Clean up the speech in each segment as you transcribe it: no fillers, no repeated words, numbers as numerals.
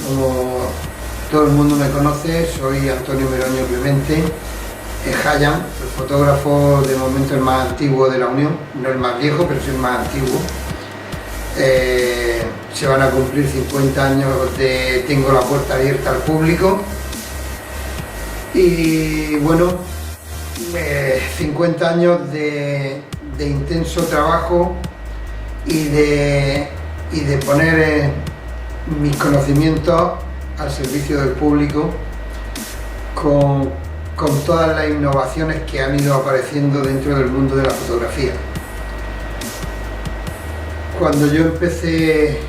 Como todo el mundo me conoce, soy Antonio Meroño Clemente, Hayan, el fotógrafo de momento el más antiguo de la Unión, no el más viejo, pero sí el más antiguo. Se van a cumplir 50 años de Tengo la puerta abierta al público y bueno, 50 años de intenso trabajo y de poner mis conocimientos al servicio del público con todas las innovaciones que han ido apareciendo dentro del mundo de la fotografía. Cuando yo empecé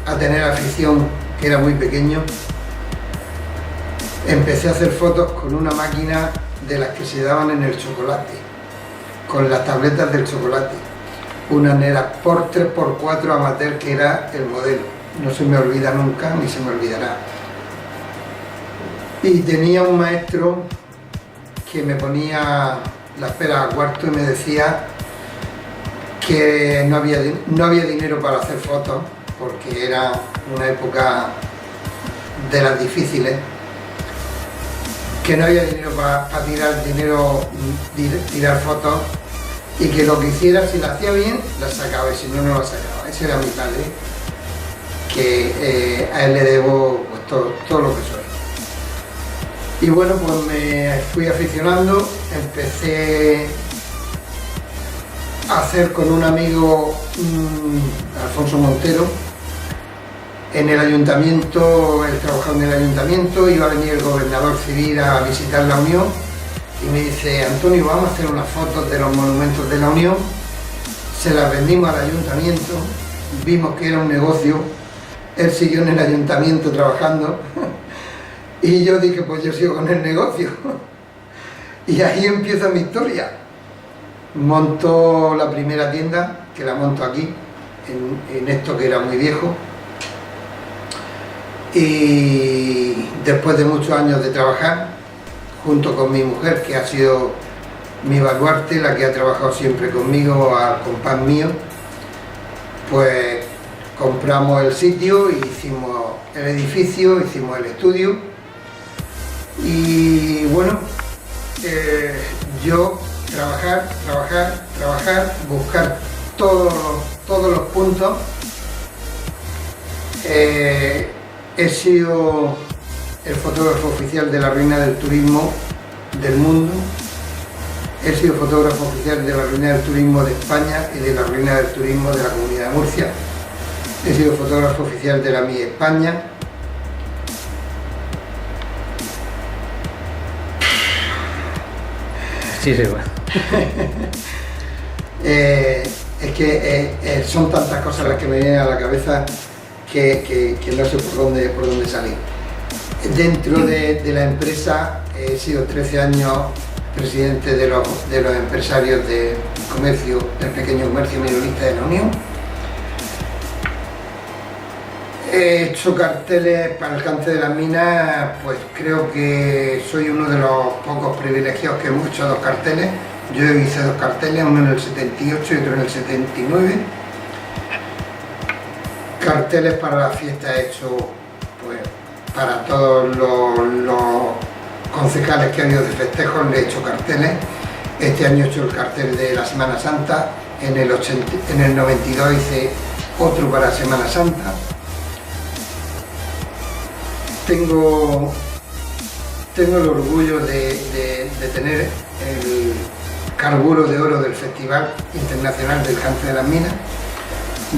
a tener afición, que era muy pequeño, empecé a hacer fotos con una máquina de las que se daban en el chocolate, con las tabletas del chocolate. Una Nera por 3x4 amateur, que era el modelo. No se me olvida nunca, ni se me olvidará. Y tenía un maestro que me ponía las peras a cuarto y me decía que no había dinero para hacer fotos, porque era una época de las difíciles, que no había dinero para tirar fotos, y que lo que hiciera, si la hacía bien, la sacaba, y si no, no la sacaba. Ese era mi padre, que a él le debo pues, todo lo que soy. Y bueno, pues me fui aficionando, empecé a hacer con un amigo, Alfonso Montero, en el ayuntamiento. Él trabajaba en el ayuntamiento, iba a venir el gobernador civil a visitar la Unión y me dice: Antonio, vamos a hacer unas fotos de los monumentos de la Unión. Se las vendimos al ayuntamiento, vimos que era un negocio, él siguió en el ayuntamiento trabajando y yo dije: pues yo sigo con el negocio. Y ahí empieza mi historia. Monto la primera tienda, que la monto aquí, en esto que era muy viejo. Y después de muchos años de trabajar, junto con mi mujer, que ha sido mi baluarte, la que ha trabajado siempre conmigo al compás mío, pues compramos el sitio, hicimos el edificio, hicimos el estudio. Y bueno, yo trabajar, buscar todos los puntos. He sido el fotógrafo oficial de la Reina del Turismo del mundo, he sido fotógrafo oficial de la Reina del Turismo de España y de la Reina del Turismo de la Comunidad de Murcia, he sido fotógrafo oficial de la MI España. Sí, bueno. Es que son tantas cosas las que me vienen a la cabeza que no sé por dónde salir. Dentro de la empresa he sido 13 años presidente de los empresarios del comercio, del pequeño comercio minorista de la Unión. He hecho carteles para el cáncer de las minas, pues creo que soy uno de los pocos privilegiados que hemos hecho 2 carteles. Yo hice 2 carteles, uno en el 78 y otro en el 79. Carteles para la fiesta he hecho pues para todos los concejales que han ido de festejos, le he hecho carteles. Este año he hecho el cartel de la Semana Santa, en el 92 hice otro para Semana Santa. Tengo el orgullo de tener el carburo de oro del Festival Internacional del Cáncer de las Minas,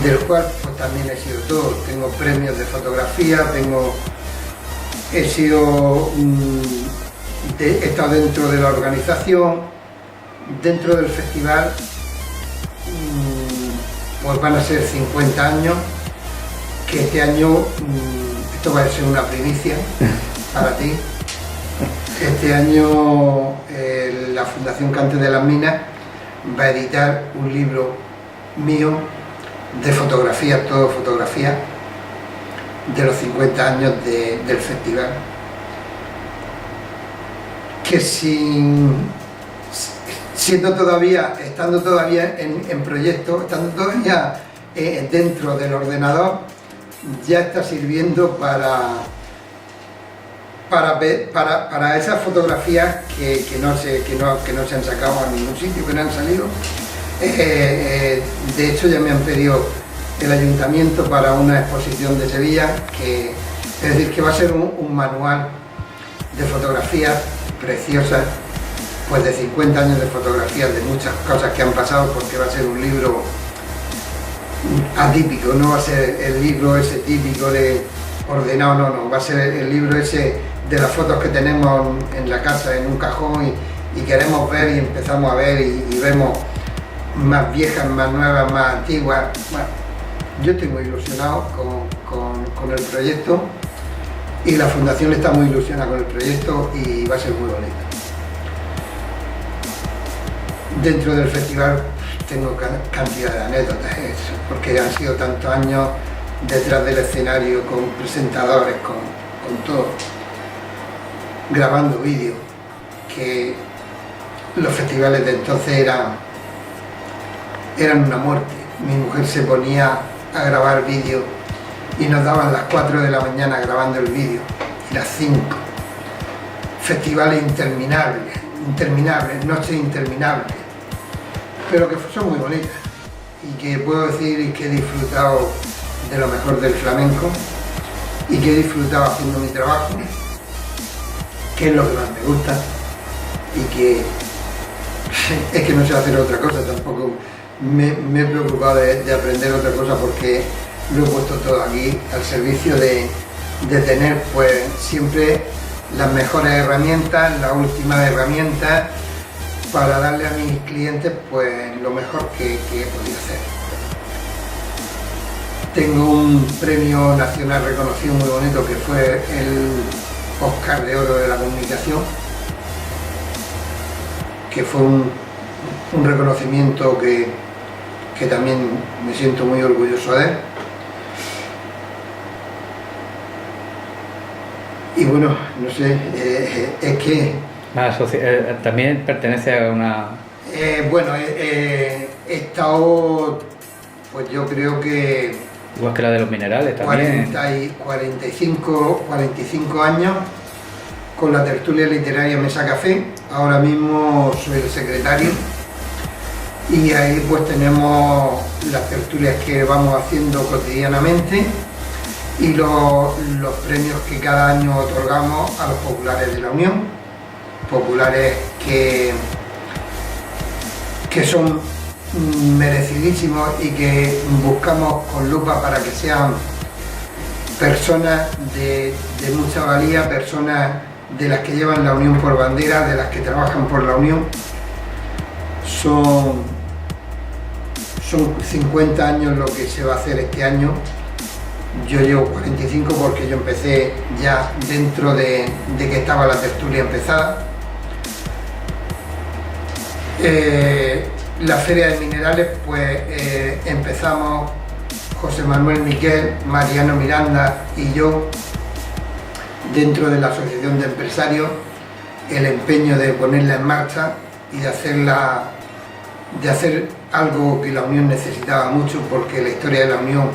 del cual pues también he sido todo. Tengo premios de fotografía, he estado dentro de la organización, dentro del festival. Pues van a ser 50 años, que este año, esto va a ser una primicia para ti. Este año la Fundación Cáncer de las Minas va a editar un libro mío de fotografía, todo fotografía, de los 50 años del festival. Que estando todavía en proyecto, estando todavía dentro del ordenador, ya está sirviendo para esas fotografías que no se han sacado a ningún sitio, que no han salido. De hecho, ya me han pedido el ayuntamiento para una exposición de Sevilla, es decir, que va a ser un manual de fotografías preciosas, pues de 50 años de fotografías, de muchas cosas que han pasado, porque va a ser un libro atípico, no va a ser el libro ese típico de ordenado, no, va a ser el libro ese de las fotos que tenemos en la casa, en un cajón, y queremos ver y empezamos a ver y vemos más viejas, más nuevas, más antiguas. Bueno, yo estoy muy ilusionado con el proyecto, y la fundación está muy ilusionada con el proyecto, y va a ser muy bonito. Dentro del festival tengo cantidad de anécdotas, porque han sido tantos años detrás del escenario, con presentadores, con todo, grabando vídeos, que los festivales de entonces eran una muerte. Mi mujer se ponía a grabar vídeos y nos daban las 4 de la mañana grabando el vídeo, y las 5. Festivales interminables, noches interminables, pero que son muy bonitas, y que puedo decir que he disfrutado de lo mejor del flamenco, y que he disfrutado haciendo mi trabajo, que es lo que más me gusta, y que es que no sé hacer otra cosa. Tampoco me he preocupado de aprender otra cosa, porque lo he puesto todo aquí al servicio de tener pues siempre las mejores herramientas, las últimas herramientas, para darle a mis clientes pues lo mejor que he podido hacer. Tengo un premio nacional reconocido muy bonito, que fue el Oscar de Oro de la Comunicación, que fue un reconocimiento que también me siento muy orgulloso de él. Y bueno, no sé, es que... también pertenece a una... bueno, he estado, pues yo creo que... Igual que la de los minerales también. 45 años con la tertulia literaria Mesa Café. Ahora mismo soy el secretario, y ahí pues tenemos las tertulias que vamos haciendo cotidianamente, y los premios que cada año otorgamos a los populares de la Unión, populares que son merecidísimos, y que buscamos con lupa para que sean personas de mucha valía, personas de las que llevan la Unión por bandera, de las que trabajan por la Unión. Son 50 años lo que se va a hacer este año. Yo llevo 45, porque yo empecé ya dentro de que estaba la tertulia empezada. La Feria de Minerales, pues empezamos José Manuel Miquel, Mariano Miranda y yo, dentro de la Asociación de Empresarios, el empeño de ponerla en marcha y de hacer algo que la Unión necesitaba mucho, porque la historia de la Unión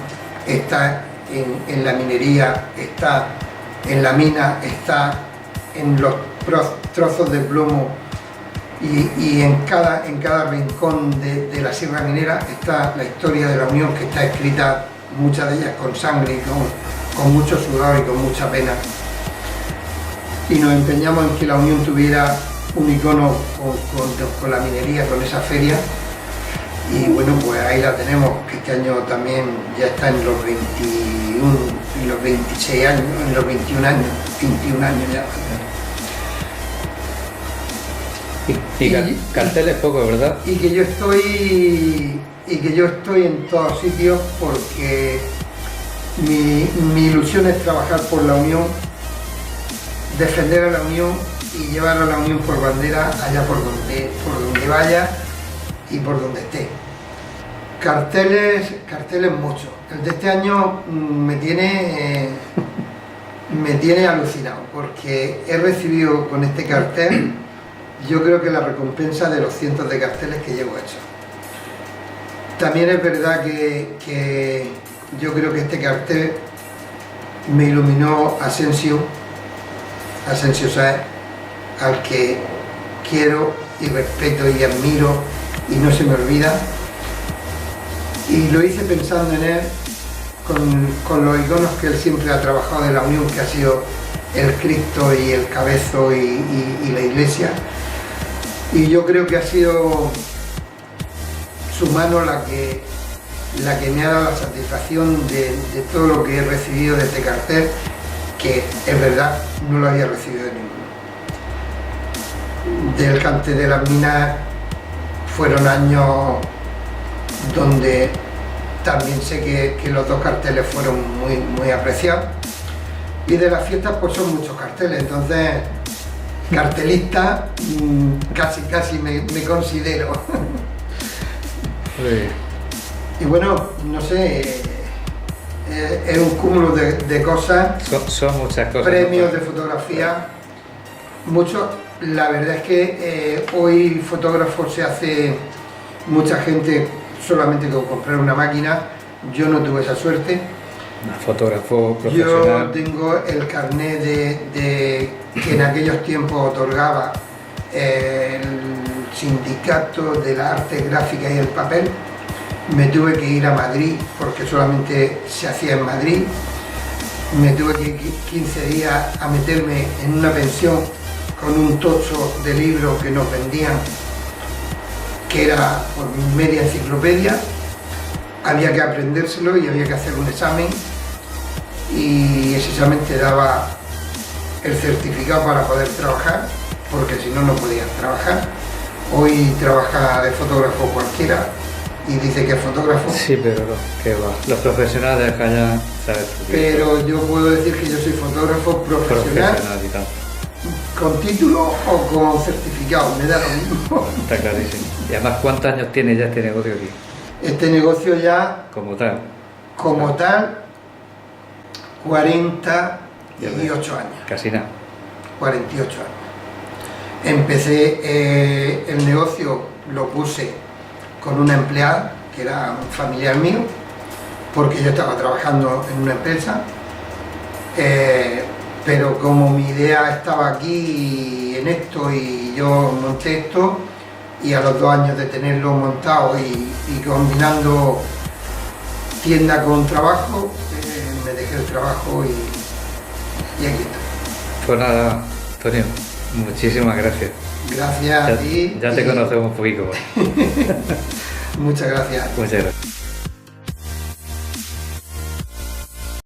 está en la minería, está en la mina, está en los trozos de plomo, y en cada rincón de la sierra minera está la historia de la Unión, que está escrita, muchas de ellas con sangre y con mucho sudor y con mucha pena. Y nos empeñamos en que la Unión tuviera un icono con la minería, con esa feria. Y bueno, pues ahí la tenemos, que este año también ya está en los 21, en los 26 años, en los 21 años ya. Y carteles poco, ¿verdad? Y que yo estoy en todos sitios, porque mi ilusión es trabajar por la Unión, defender a la Unión y llevar a la Unión por bandera allá por donde vaya y por donde esté. Carteles muchos. El de este año me tiene alucinado, porque he recibido con este cartel, yo creo que la recompensa de los cientos de carteles que llevo hechos. También es verdad que yo creo que este cartel me iluminó Asensio Sáez, al que quiero y respeto y admiro y no se me olvida. Y lo hice pensando en él, con los iconos que él siempre ha trabajado de la Unión, que ha sido el Cristo y el Cabezo y la Iglesia. Y yo creo que ha sido su mano la que me ha dado la satisfacción de todo lo que he recibido de este cartel, que es verdad, no lo había recibido de ninguno. Del Cante de las Minas fueron años donde también sé que los dos carteles fueron muy apreciados, y de las fiestas pues son muchos carteles, entonces cartelista casi me considero. Y bueno, no sé, es un cúmulo de cosas. Son muchas cosas. Premios de fotografía, muchos. La verdad es que hoy fotógrafo se hace mucha gente solamente con comprar una máquina. Yo no tuve esa suerte. Fotógrafo profesional. Yo tengo el carnet de que en aquellos tiempos otorgaba el Sindicato de la Arte Gráfica y el Papel. Me tuve que ir a Madrid porque solamente se hacía en Madrid. Me tuve que ir 15 días a meterme en una pensión con un tocho de libros que nos vendían, que era por media enciclopedia. Había que aprendérselo y había que hacer un examen, y ese examen te daba el certificado para poder trabajar, porque si no, no podías trabajar. Hoy trabaja de fotógrafo cualquiera y dice que es fotógrafo. Sí, pero no, que va. Los profesionales de acá ya sabes. Pero yo puedo decir que yo soy fotógrafo profesional y tal. con título o con certificado, me da lo mismo. Está clarísimo. Y además, ¿cuántos años tiene ya este negocio aquí? Este negocio ya, Como tal. 48 años. Casi nada. 48 años. Empecé el negocio, lo puse con una empleada, que era un familiar mío, porque yo estaba trabajando en una empresa, pero como mi idea estaba aquí en esto y yo monté esto, y a los 2 años de tenerlo montado y combinando tienda con trabajo, me dejé el trabajo y aquí estoy. Pues nada, Antonio, muchísimas gracias. Gracias a ti. Ya te conocemos un poquito. Muchas gracias. Muchas gracias.